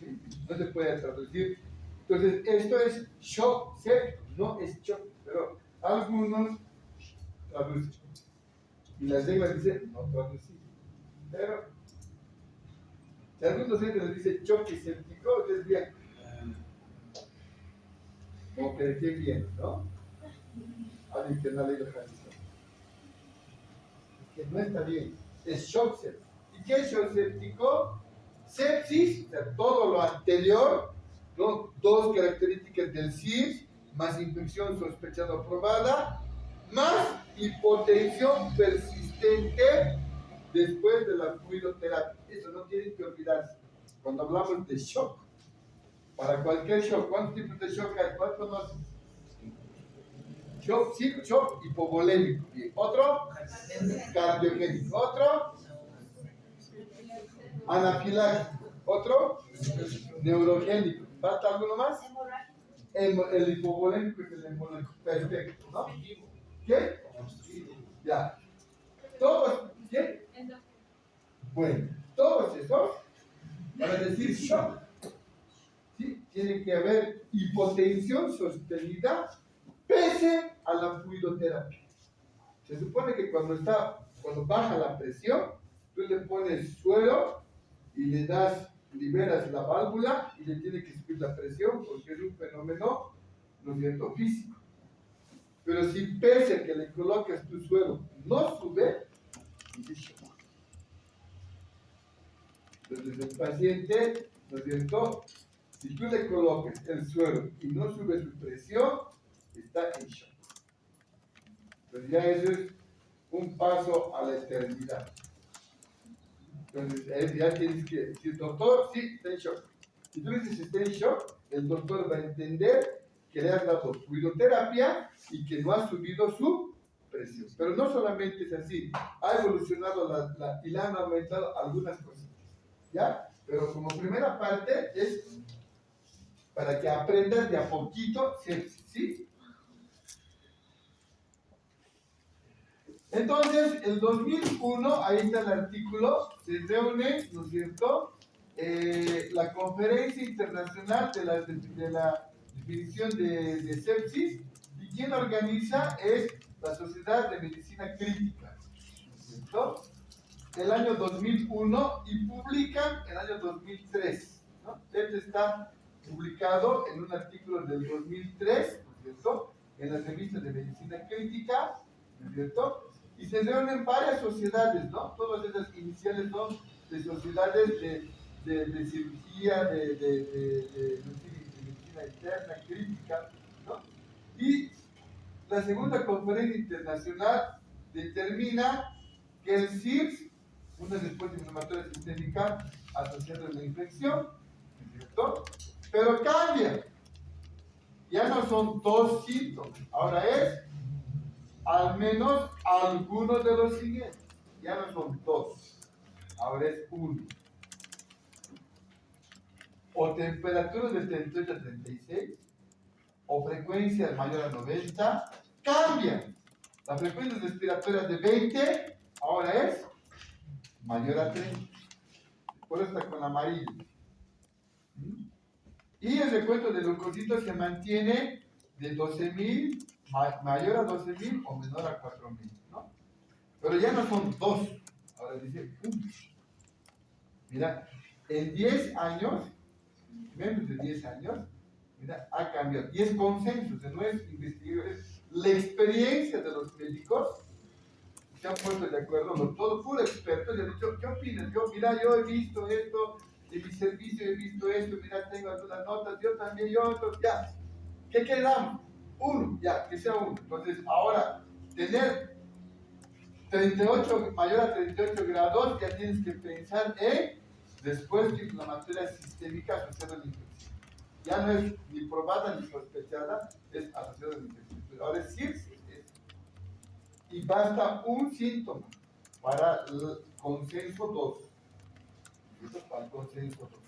¿Sí? No se puede traducir. Entonces esto es shock séptico, no es shock, pero algunos traducen. Y las reglas dicen no traducir. Pero si algunos les dice choque séptico, ustedes bien. Como que qué bien, ¿no? Alguien que no ha leído el Hadith. Que no está bien. Es shock séptico. ¿Y qué es shock séptico? Sepsis, o sea, todo lo anterior, ¿no? Dos características del SIDS, más infección sospechada o probada, más hipotensión persistente después de la fluidoterapia. Eso no tienen que olvidarse. Cuando hablamos de shock, para cualquier shock, ¿cuántos tipos de shock hay? ¿Cuál conoces? Shock, sí, shock hipovolémico. Y otro, cardiogénico. Otro, anafiláctico. Otro, neurogénico. ¿Falta alguno más? El hipovolémico es el hemorrágico. Perfecto, ¿no? ¿Qué? Ya. Todos, ¿qué? Bueno, todos esos, para decir shock, ¿sí? Tiene que haber hipotensión sostenida pese a la fluidoterapia. Se supone que cuando baja la presión, tú le pones suero y le liberas la válvula y le tiene que subir la presión porque es un fenómeno, ¿no es cierto?, físico. Pero si pese a que le colocas tu suero no sube, es shock. Entonces el paciente, ¿no es cierto?, si tú le colocas el suero y no sube su presión, está en shock. Entonces ya eso es un paso a la eternidad. Entonces ya tienes que decir, doctor, sí, está en shock. Si tú dices está en shock, el doctor va a entender que le has dado fluidoterapia y que no ha subido su presión. Pero no solamente es así, ha evolucionado y le han aumentado algunas cosas. ¿Ya? Pero como primera parte es para que aprendas de a poquito, ¿sí? Entonces, el 2001, ahí está el artículo, se reúne, ¿no es cierto?, la Conferencia Internacional de la Definición de Sepsis, y quien organiza es la Sociedad de Medicina Crítica, ¿no es cierto?, el año 2001, y publican el año 2003, ¿no? Este está publicado en un artículo del 2003, ¿no es cierto?, en las revistas de Medicina Crítica, ¿no es cierto?, y se reúnen varias sociedades, ¿no? Todas esas iniciales son de sociedades de cirugía, de medicina interna, crítica, ¿no? Y la segunda conferencia internacional determina que el SIRS, una respuesta inflamatoria sistémica asociada a la infección, ¿no es cierto?, pero cambia. Ya no son 2 síntomas, ahora es al menos algunos de los siguientes. Ya no son 2, ahora es 1. O temperatura de 38 a 36, o frecuencia mayor a 90, cambia. La frecuencia respiratoria de 20, ahora es mayor a 30. Por eso está con amarillo. Y el recuento de leucocitos se mantiene de 12.000, mayor a 12.000 o menor a 4.000, ¿no? Pero ya no son 2, ahora dice 1. Mira, en 10 años, menos de 10 años, mira, ha cambiado. Y es consenso, no es investigación, es la experiencia de los médicos. Se han puesto de acuerdo, todos puro expertos, y han dicho, ¿qué opinas? Yo he visto esto, en mi servicio he visto esto, mira, tengo algunas notas, yo también, yo otros, ya. ¿Qué quedamos? 1, ya, que sea 1. Entonces, ahora, tener 38, mayor a 38 grados, ya tienes que pensar en después de inflamatoria sistémica asociada a la infección. Ya no es ni probada ni sospechada, es asociada a la infección. Ahora es SIRS. Y basta un síntoma para el consenso 2. Para el consenso 2.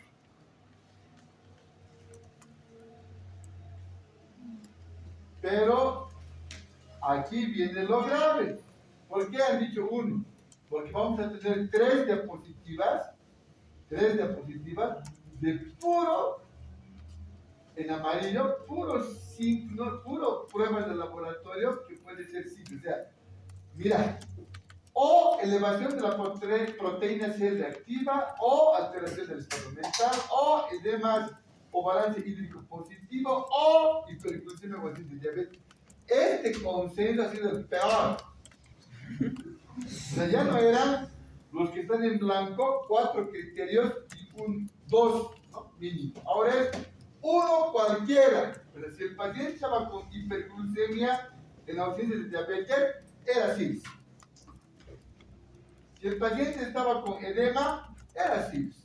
Pero aquí viene lo grave. ¿Por qué han dicho 1? Porque vamos a tener 3 diapositivas de puro, en amarillo, puro pruebas de laboratorio que puede ser simple. O sea, mira, o elevación de la proteína C reactiva, o alteración del estado mental, o edemas o balance hídrico positivo, o hiperglucemia o de diabetes. Este consenso ha sido el peor. O sea, ya no eran los que están en blanco, 4 criterios y 2, ¿no?, mínimo. Ahora es 1 cualquiera. Pero si el paciente estaba con hiperglucemia en ausencia de diabetes, era SIRS. Si el paciente estaba con edema, era SIRS.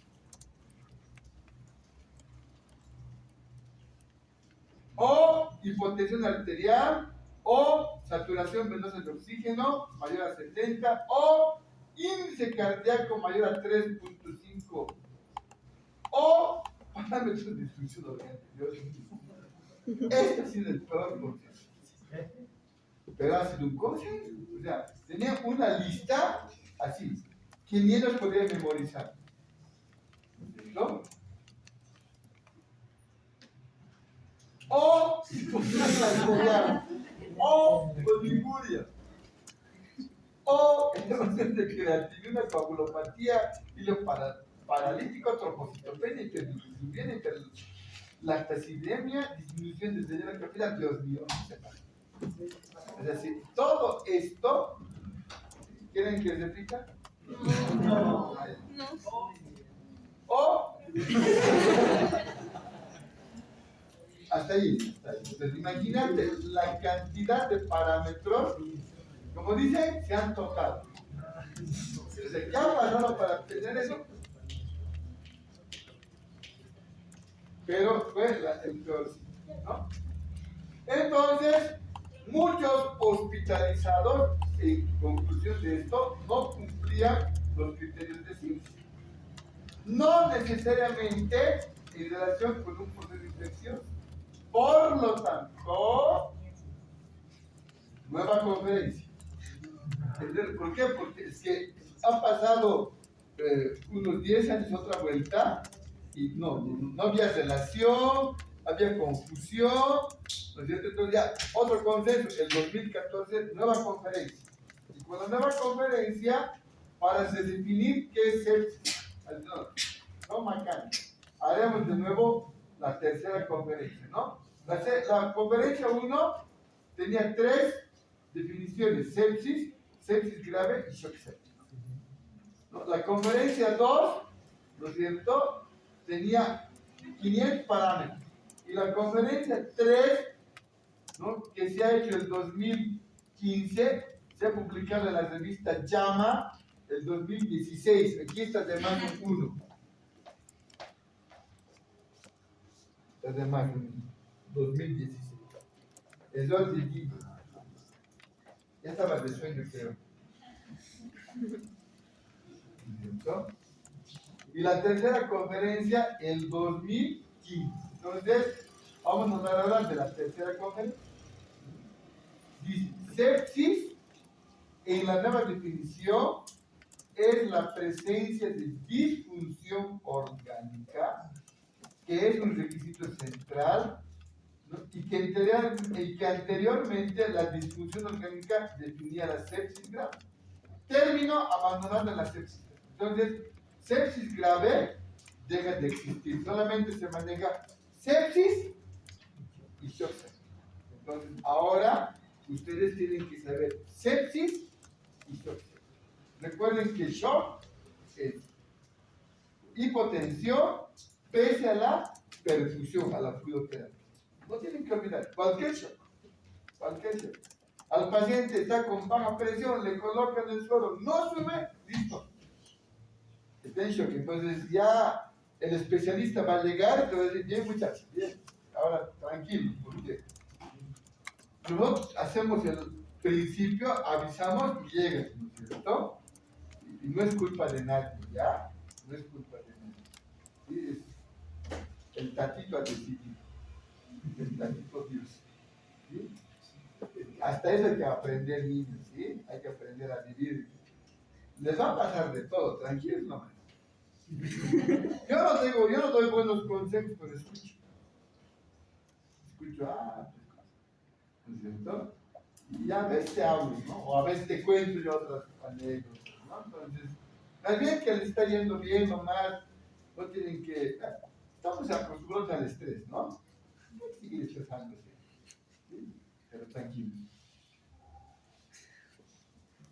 O hipotensión arterial, o saturación venosa de oxígeno mayor a 70, o índice cardíaco mayor a 3.5, o parámetros de disfunción orgánica. Este ha sido el peor consenso. Pero ha sido un consenso. O sea, tenía una lista así, que ni ellos podían memorizar. ¿No? O hipotensión arterial, o oliguria, o elevación de creatinina, coagulopatía, hilo paralítico, trombocitopenia, hiperbilirubina, lactacidemia, disminución de relleno capilar. Dios mío, no se pasa. Es decir, todo esto, ¿quieren que repita? No. O hasta ahí. Entonces, imagínate la cantidad de parámetros, como dicen, se han tocado. Entonces, ¿qué ha pasado para obtener eso? Pero fue el peor, ¿no? Entonces, muchos hospitalizados, en conclusión de esto, no cumplían los criterios de sepsis. No necesariamente en relación con un proceso de infección. Por lo tanto, nueva conferencia. ¿Por qué? Porque es que han pasado unos 10 años otra vuelta y no había relación, había confusión, ¿no es cierto? Entonces ya otro consenso, el 2014, nueva conferencia. Y con la nueva conferencia, para definir qué es sepsis, no Macán, haremos de nuevo la tercera conferencia, ¿no? La conferencia 1 tenía 3 definiciones: sepsis, sepsis grave y shock séptico. ¿No? La conferencia 2, ¿no es cierto?, tenía 500 parámetros. Y la conferencia 3, ¿no?, que se ha hecho en el 2015, se ha publicado en la revista JAMA el 2016. Aquí está de mayo 1. Está de mayo 2016. El 2 de Gigi. Ya estaba de sueño, creo. ¿Cierto? Y la tercera conferencia, el 2015. Entonces, vamos a hablar de la tercera conferencia. Dice: sepsis, en la nueva definición, es la presencia de disfunción orgánica, que es un requisito central, ¿no?, y que anteriormente la disfunción orgánica definía la sepsis grave. Término abandonado en la sepsis. Entonces, sepsis grave deja de existir. Solamente se maneja sepsis y shock séptico. Entonces, ahora ustedes tienen que saber sepsis y shock séptico. Recuerden que shock es hipotensión pese a la perfusión, a la fluidoterapia. No tienen que olvidar, cualquier shock. Al paciente está con baja presión, le colocan el suero, no sube, listo. Está en shock. Entonces ya el especialista va a llegar y te va a decir: bien, muchachos, bien, ahora tranquilo, porque nosotros hacemos el principio, avisamos y llegan, ¿no es cierto? Y no es culpa de nadie, ¿ya? No es culpa de nadie. ¿Sí? Es el tatito adhesivo, el tatito Dios. ¿Sí? Hasta eso hay que aprender, niños, ¿sí? Hay que aprender a vivir. Les va a pasar de todo, tranquilos nomás. Yo no doy buenos consejos, pero escucho, pues, ¿no es cierto? Y a veces te hablo, ¿no? O a veces te cuento yo otras anécdotas, ¿no? Entonces, más bien que les está yendo bien nomás, no tienen que, estamos acostumbrados al estrés, ¿no? No hay que seguir estresándose, ¿sí? Pero tranquilos.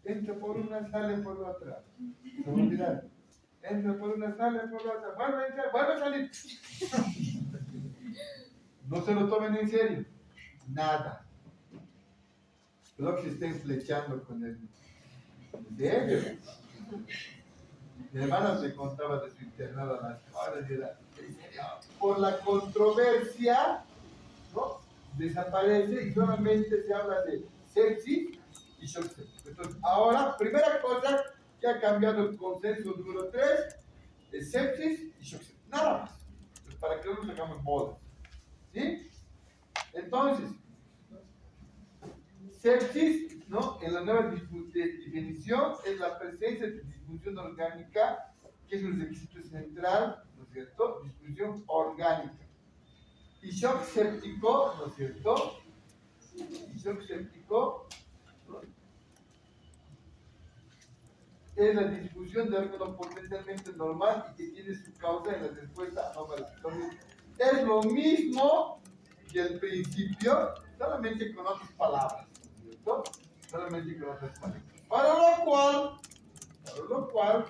Entra por una, sale por otra. No olvidar. Entra por una, sale por otra. Vuelve a entrar, vuelve a salir. No se lo tomen en serio. Nada. Lo que se estén flechando con el de mi hermana me contaba de su internado a las horas y era, por la controversia, ¿no?, desaparece y solamente se habla de sepsis y shock séptico. Entonces, ahora, primera cosa que ha cambiado el consenso número 3 es sepsis y shock séptico. Nada más. Entonces, para que no nos hagamos bolas. ¿Sí? Entonces, sepsis, ¿no?, en la nueva definición, es la presencia de disfunción orgánica, que es un requisito central, ¿no es cierto? Disfunción orgánica. Y shock séptico, ¿no es cierto? Y shock séptico, ¿no?, es la disfunción de órgano potencialmente normal y que tiene su causa en la respuesta anómala. Entonces, es lo mismo que el principio, solamente con otras palabras, ¿cierto? Solamente con otras palabras. Para lo cual,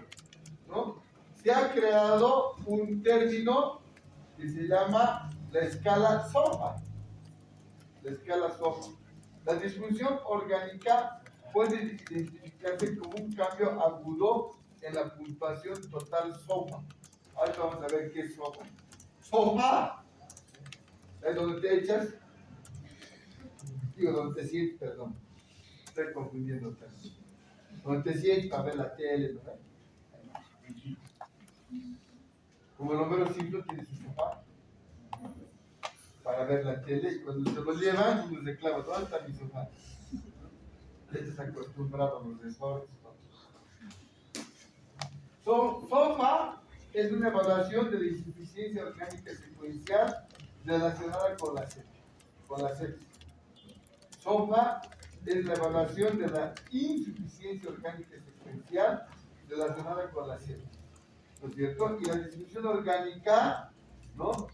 ¿no?, se ha creado un término que se llama la escala SOFA. La escala SOFA. La disfunción orgánica puede identificarse como un cambio agudo en la puntuación total SOFA. Ahora vamos a ver qué es SOFA. SOFA es donde te echas digo, donde te sientes, perdón, estoy confundiendo también. Donde te sientes para ver la tele, ¿no? Como el Homero Simpson tiene su sofá para ver la tele y cuando se lo llevan, uno reclama, ¿dónde está mi sofá? Ya estás acostumbrado a los resortes. SOFA es una evaluación de la insuficiencia orgánica secuencial relacionada con la sepsis. SOFA es la evaluación de la insuficiencia orgánica secuencial relacionada con la sepsis. ¿No es cierto? Y la distribución orgánica, ¿no?,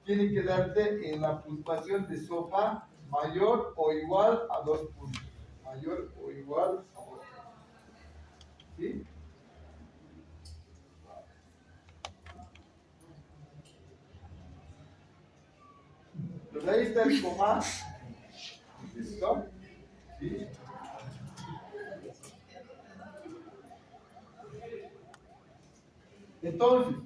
tiene que darte en la puntuación de SOFA mayor o igual a 2 puntos. Mayor o igual a 2 puntos. ¿Sí? Pues ahí está el coma. ¿Listo? ¿Sí? Entonces,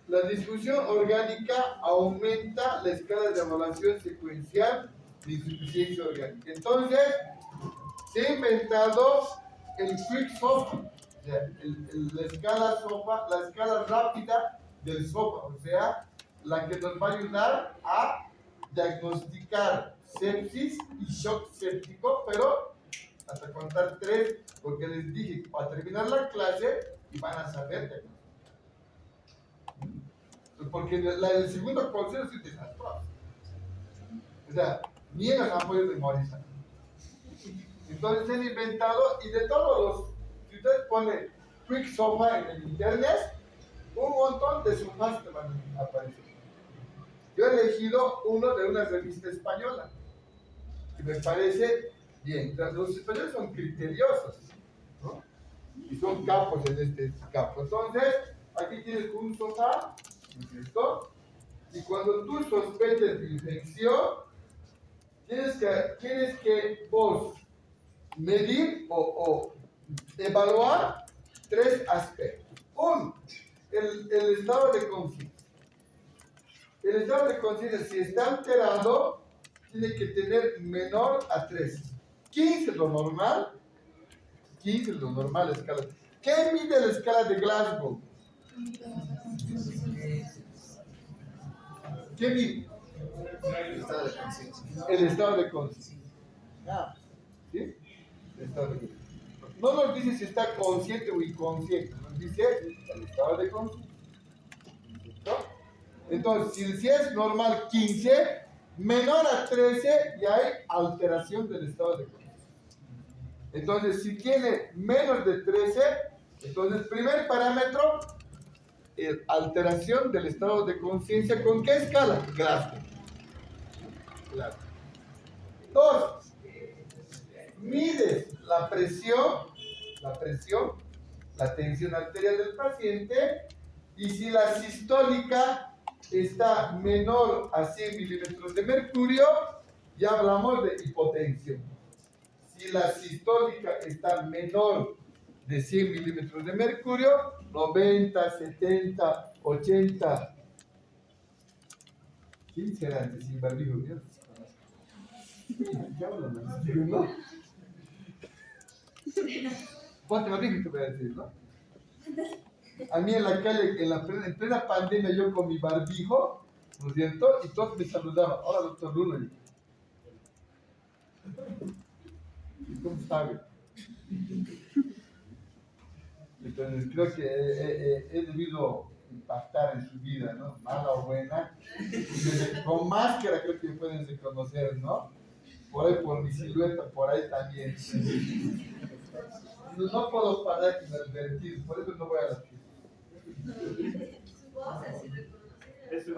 la distribución orgánica aumenta la escala de evaluación secuencial de insuficiencia orgánica. Entonces, se ha inventado el Quick SOFA, o sea, la escala SOFA, la escala rápida del SOFA, o sea, la que nos va a ayudar a diagnosticar sepsis y shock séptico, pero hasta contar 3, porque les dije, para terminar la clase y van a saber diagnosticar. Porque el segundo consejo es desastroso. O sea, ni en las han podido memorizar. Entonces se han inventado, y de todos los, si ustedes ponen Quick SOFA en el internet, un montón de sofás te van a aparecer. Yo he elegido uno de una revista española, que me parece bien. Los españoles son criteriosos, ¿no? Y son capos en este campo. Entonces, aquí tienes un sofá, ¿no es cierto? Y cuando tú sospeches de infección, tienes que vos medir o evaluar 3 aspectos. Uno, el estado de conciencia. El estado de conciencia, si está alterado, tiene que tener menor a 13. 15 es lo normal. 15 es lo normal, la escala. ¿Qué mide la escala de Glasgow? ¿Qué mide? El estado de conciencia. El estado de conciencia. ¿Sí? El estado de conciencia. No nos dice si está consciente o inconsciente, nos dice el estado de conciencia. ¿No? Entonces, si es normal 15, menor a 13, ya hay alteración del estado de conciencia. Entonces, si tiene menos de 13, entonces, primer parámetro, alteración del estado de conciencia. ¿Con qué escala? Glasgow. 2. Mides la presión, la tensión arterial del paciente, y si la sistólica está menor a 100 milímetros de mercurio, ya hablamos de hipotensión. Si la sistólica está menor de 100 milímetros de mercurio, 90, 70, 80. ¿Quién será antes sin barbijo? Dios. ¿Qué hablan? ¿No? Ponte barbijo y te voy a decir, ¿no? A mí en la calle, en plena pandemia, yo con mi barbijo, ¿no es cierto? Y todos me saludaban. Hola, doctor Bruno. ¿Y cómo sabe? Entonces creo que he debido impactar en su vida, ¿no? Mala o buena. Con máscara creo que pueden reconocer, ¿no? Por ahí, por mi silueta, por ahí también. No puedo parar de advertir, por eso no voy a la fiesta. Su voz es irreconocible.